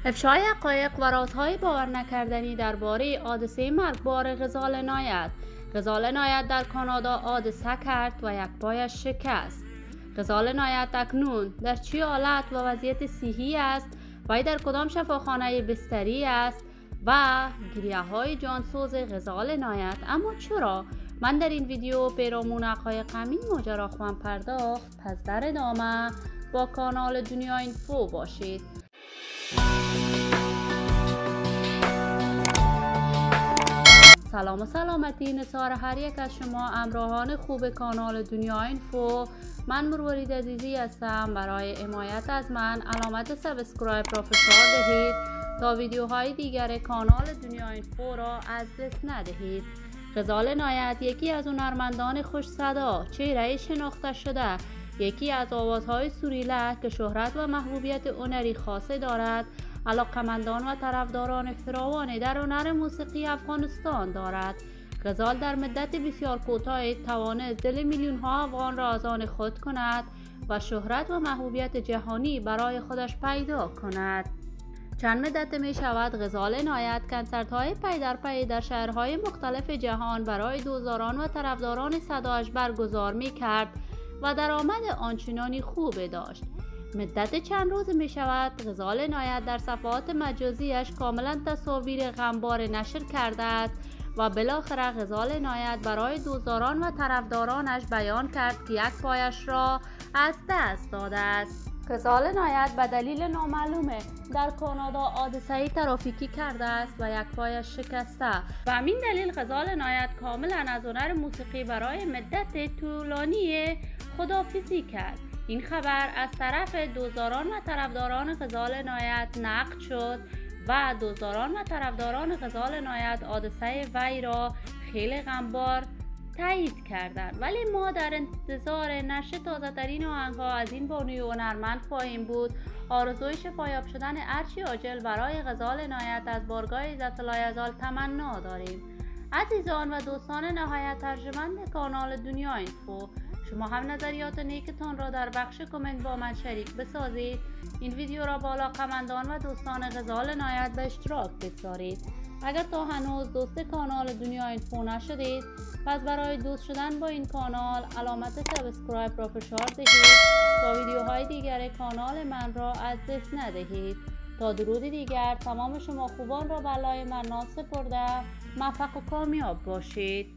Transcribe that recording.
افشای حقایق و رازهای باور نکردنی درباره حادثه مرگبار غزال عنایت. غزال عنایت در کانادا حادثه کرد و یک پایش شکست. غزال عنایت اکنون در چه حالت و وضعیت صحی است و در کدام شفاخانه بستری است و گریه‌های جانسوز غزال عنایت. اما چرا؟ من در این ویدیو پیرامون حقایق همین ماجرا خواهم پرداخت. پس در ادامه با کانال دنیا اینفو باشید. سلام و سلامتی نثار هر یک از شما همراهان خوب کانال دنیا اینفو. من مروارید عزیزی هستم. برای حمایت از من علامت سابسکرایب را فشار دهید تا ویدیوهای دیگر کانال دنیا اینفو را از دست ندهید. غزال عنایت یکی از هنرمندان خوش صدا، چهره شناخته شده، یکی از آوازهای سریله که شهرت و محبوبیت هنری خاصه دارد. علاقمندان و طرفداران فراوانی در هنر موسیقی افغانستان دارد. غزال در مدت بسیار کوتاهی توانست دل میلیون ها افغان را از آن خود کند و شهرت و محبوبیت جهانی برای خودش پیدا کند. چند مدت می شود غزال عنایت کنسرت‌های پی در پی در شهرهای مختلف جهان برای دوستداران و طرفداران صدایش برگزار می کرد و درآمد آنچنانی خوبی داشت. مدت چند روز می شود غزال عنایت در صفحات مجازیش کاملا تصاویر غمبار نشر کرده است و بالاخره غزال عنایت برای دوستداران و طرفدارانش بیان کرد که یک پایش را از دست داده است. غزال عنایت به دلیل نامعلومه در کانادا حادثه ترافیکی کرده است و یک پایش شکسته و همین دلیل غزال عنایت کاملا از هنر موسیقی برای مدت طولانی خداحافظی کرد. این خبر از طرف دوستداران و طرفداران غزال عنایت نقد شد و دوستداران و طرفداران غزال عنایت حادثه وی را خیلی غمبار تایید کردند. ولی ما در انتظار نشر تازه‌ترین آهنگ‌ها از این بانوی هنرمند خواهیم بود. آرزوی شفایاب شدن هرچی عاجل برای غزال عنایت از بارگاه عزت الله یزال تمنا داریم. عزیزان و دوستان نهایت ارجمند کانال دنیا اینفو، شما هم نظریات نیکتان را در بخش کامنت با من شریک بسازید. این ویدیو را با علاقه‌مندان و دوستان غزال عنایت به اشتراک بگذارید. اگر تا هنوز دوست کانال دنیا اینفو نشدید، پس برای دوست شدن با این کانال علامت سابسکرایب را فشار دهید تا ویدیوهای دیگر کانال من را از دست ندهید. تا درود دیگر تمام شما خوبان را بالای من نام سپرده موفق و کامیاب باشید.